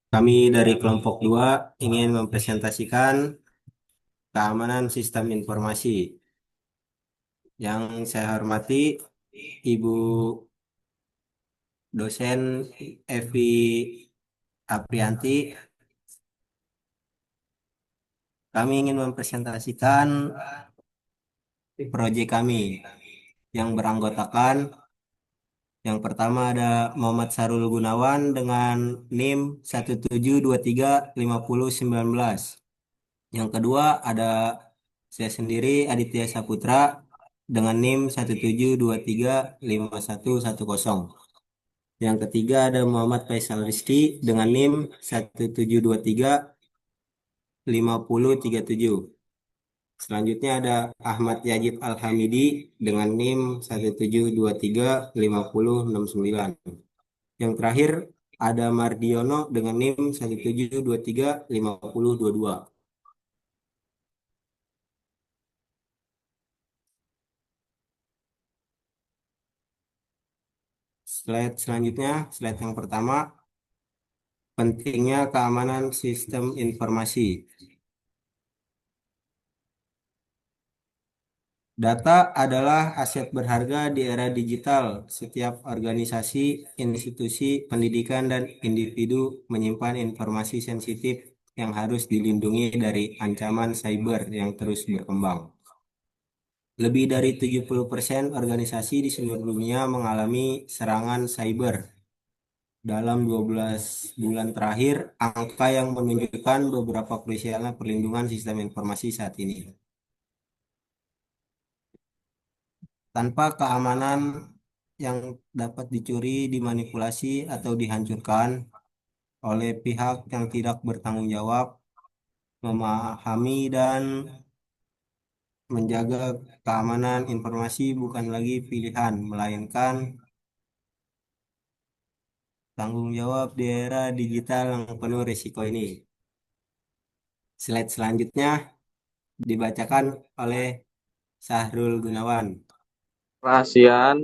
Kami dari kelompok 2 ingin mempresentasikan keamanan sistem informasi. Yang saya hormati Ibu dosen Evi Aprianti. Kami ingin mempresentasikan proyek kami yang beranggotakan yang pertama ada Muhammad Sarul Gunawan dengan NIM 172350119. Yang kedua ada saya sendiri Aditya Saputra dengan NIM 172351110. Yang ketiga ada Muhammad Faisal Rizky dengan NIM 172355037. Selanjutnya ada Ahmad Yajid Al-Hamidi dengan NIM 172356069. Yang terakhir ada Mardiono dengan NIM 172355022. Slide selanjutnya, slide yang pertama, pentingnya keamanan sistem informasi. Data adalah aset berharga di era digital. Setiap organisasi, institusi, pendidikan, dan individu menyimpan informasi sensitif yang harus dilindungi dari ancaman cyber yang terus berkembang. Lebih dari 70% organisasi di seluruh dunia mengalami serangan cyber. Dalam 12 bulan terakhir, angka yang menunjukkan beberapa krusialnya perlindungan sistem informasi saat ini. Tanpa keamanan yang dapat dicuri, dimanipulasi, atau dihancurkan oleh pihak yang tidak bertanggung jawab, memahami dan menjaga keamanan informasi bukan lagi pilihan, melainkan tanggung jawab di era digital yang penuh risiko ini. Slide selanjutnya dibacakan oleh Sahrul Gunawan. Kerahasiaan,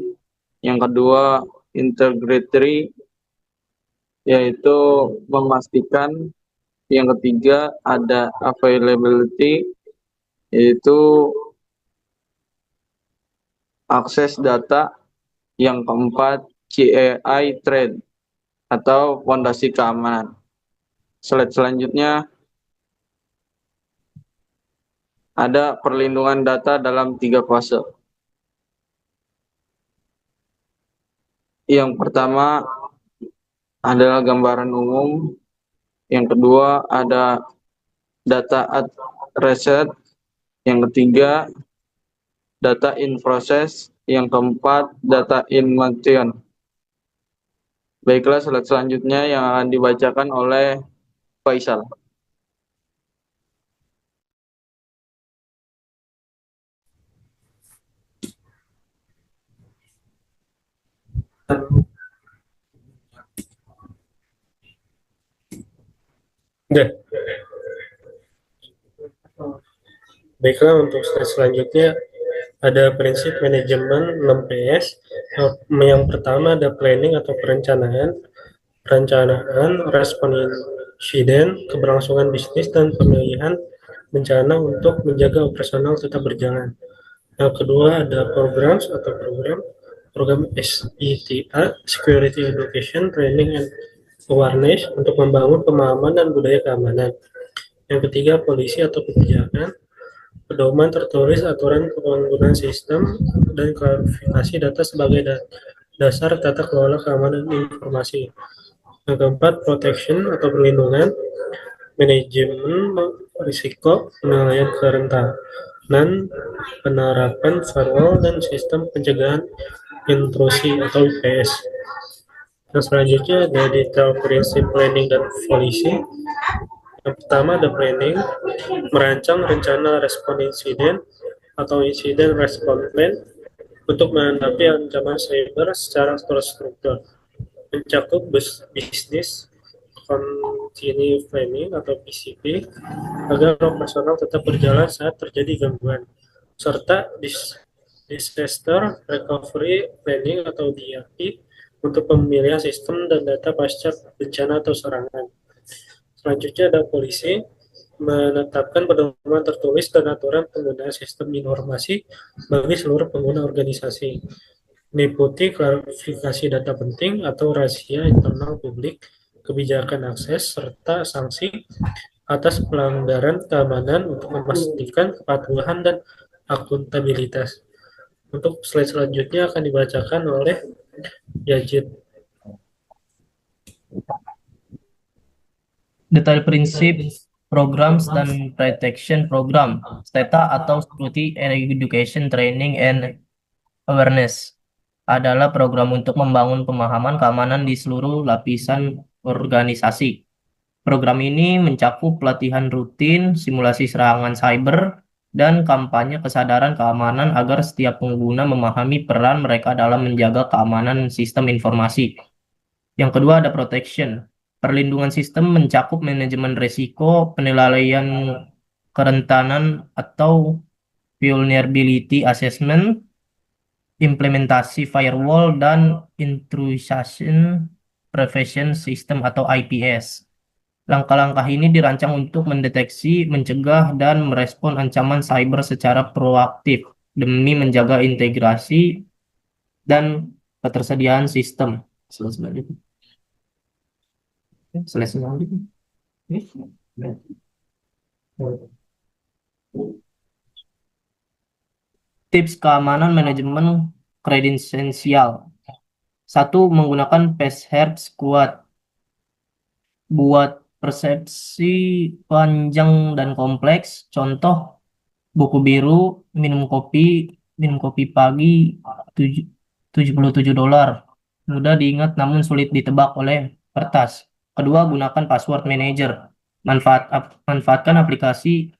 yang kedua integrity, yaitu memastikan, yang ketiga ada availability, yaitu akses data, yang keempat GAI trade atau fondasi keamanan. Slide selanjutnya ada perlindungan data dalam 3 fase. Yang pertama adalah gambaran umum, yang kedua ada data at reset, yang ketiga data in process, yang keempat data in motion. Baiklah, slide selanjutnya yang akan dibacakan oleh Faisal. Oke. Baiklah, untuk slide selanjutnya ada prinsip manajemen 6PS. Yang pertama ada planning atau perencanaan, respon insiden, keberlangsungan bisnis, dan pemilihan bencana untuk menjaga operasional tetap berjalan. Yang kedua ada program SETA, Security Education, Training and Awareness, untuk membangun pemahaman dan budaya keamanan. Yang ketiga polisi atau kebijakan, pedoman tertulis aturan penggunaan sistem dan klarifikasi data sebagai dasar tata kelola keamanan informasi. Yang keempat, protection atau perlindungan, manajemen risiko, penilaian kerentanan, penerapan firewall, dan sistem pencegahan intrusi atau IPS. Yang selanjutnya ada detail prinsip planning dan polisi. Yang pertama ada planning, merancang rencana respon insiden atau insiden respon plan untuk menghadapi ancaman cyber secara terstruktur. Mencakup bisnis continue planning atau PCP agar operasional tetap berjalan saat terjadi gangguan, serta disaster recovery planning atau DRP untuk pemilihan sistem dan data pasca bencana atau serangan. Selanjutnya ada polisi menetapkan pedoman tertulis dan aturan penggunaan sistem informasi bagi seluruh pengguna organisasi, meliputi klarifikasi data penting atau rahasia internal publik, kebijakan akses, serta sanksi atas pelanggaran keamanan untuk memastikan kepatuhan dan akuntabilitas. Untuk slide selanjutnya akan dibacakan oleh Yazid. Detail prinsip programs dan protection program, STETA atau Security Education Training and Awareness, adalah program untuk membangun pemahaman keamanan di seluruh lapisan organisasi. Program ini mencakup pelatihan rutin, simulasi serangan cyber, dan kampanye kesadaran keamanan agar setiap pengguna memahami peran mereka dalam menjaga keamanan sistem informasi. Yang kedua ada protection. Perlindungan sistem mencakup manajemen risiko, penilaian kerentanan atau vulnerability assessment, implementasi firewall, dan intrusion prevention system atau IPS. Langkah-langkah ini dirancang untuk mendeteksi, mencegah, dan merespon ancaman cyber secara proaktif demi menjaga integrasi dan ketersediaan sistem. Tips keamanan manajemen kredensial. 1. Menggunakan password kuat. Buat persepsi panjang dan kompleks. Contoh, buku biru, minum kopi pagi, $77. Mudah diingat namun sulit ditebak oleh kertas. Kedua, gunakan password manager. Manfaatkan aplikasi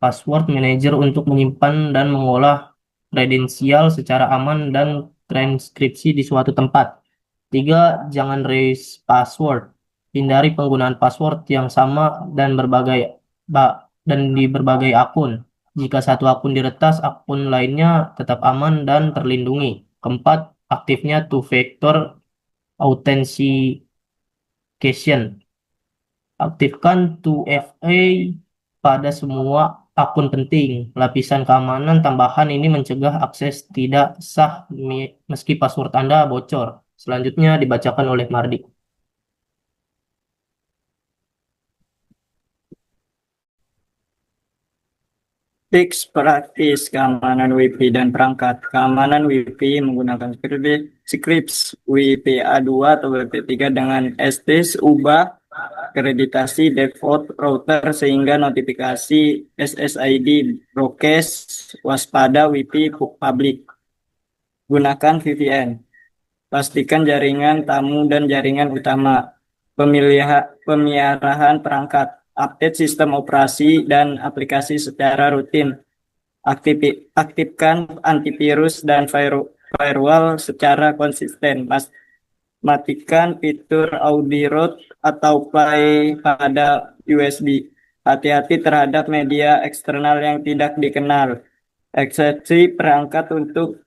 password manager untuk menyimpan dan mengolah kredensial secara aman dan transkripsi di suatu tempat. 3. Jangan raise password. Hindari penggunaan password yang sama dan di berbagai akun. Jika satu akun diretas, akun lainnya tetap aman dan terlindungi. Keempat, aktifnya two-factor authentication. Aktifkan 2FA pada semua akun penting. Lapisan keamanan tambahan ini mencegah akses tidak sah meski password Anda bocor. Selanjutnya dibacakan oleh Mardi. Tips praktis keamanan WiFi dan perangkat. Keamanan WiFi menggunakan scripts WiFi A2 atau WiFi 3 dengan STS ubah akreditasi default router sehingga notifikasi SSID broadcast waspada WiFi publik. Gunakan VPN. Pastikan jaringan tamu dan jaringan utama. Pemeliharaan perangkat. Update sistem operasi dan aplikasi secara rutin. Aktifkan antivirus dan firewall secara konsisten. Matikan fitur Audi Root atau Play pada USB. Hati-hati terhadap media eksternal yang tidak dikenal. Eksepsi perangkat untuk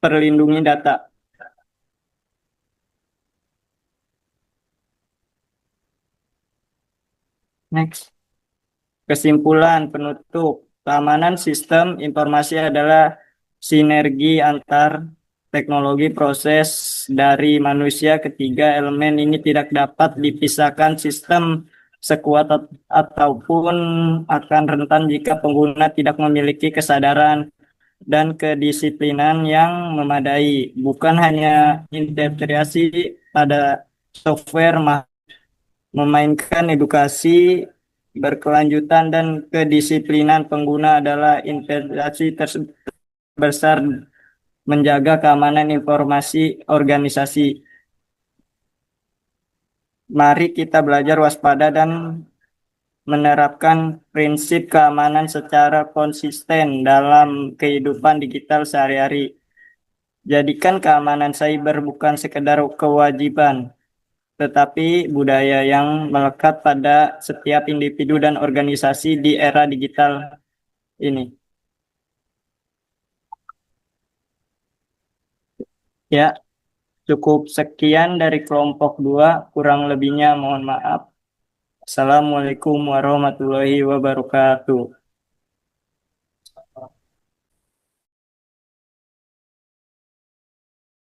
perlindungi data. Next. Kesimpulan penutup. Keamanan sistem informasi adalah sinergi antar teknologi proses dari manusia. Ketiga elemen ini tidak dapat dipisahkan. Sistem sekuat ataupun akan rentan jika pengguna tidak memiliki kesadaran dan kedisiplinan yang memadai. Bukan hanya integrasi pada software, memainkan edukasi berkelanjutan dan kedisiplinan pengguna adalah integrasi terbesar menjaga keamanan informasi organisasi. Mari kita belajar waspada dan menerapkan prinsip keamanan secara konsisten dalam kehidupan digital sehari-hari. Jadikan keamanan cyber bukan sekedar kewajiban, tetapi budaya yang melekat pada setiap individu dan organisasi di era digital ini. Ya, Cukup sekian dari kelompok 2, kurang lebihnya mohon maaf. Assalamualaikum warahmatullahi wabarakatuh.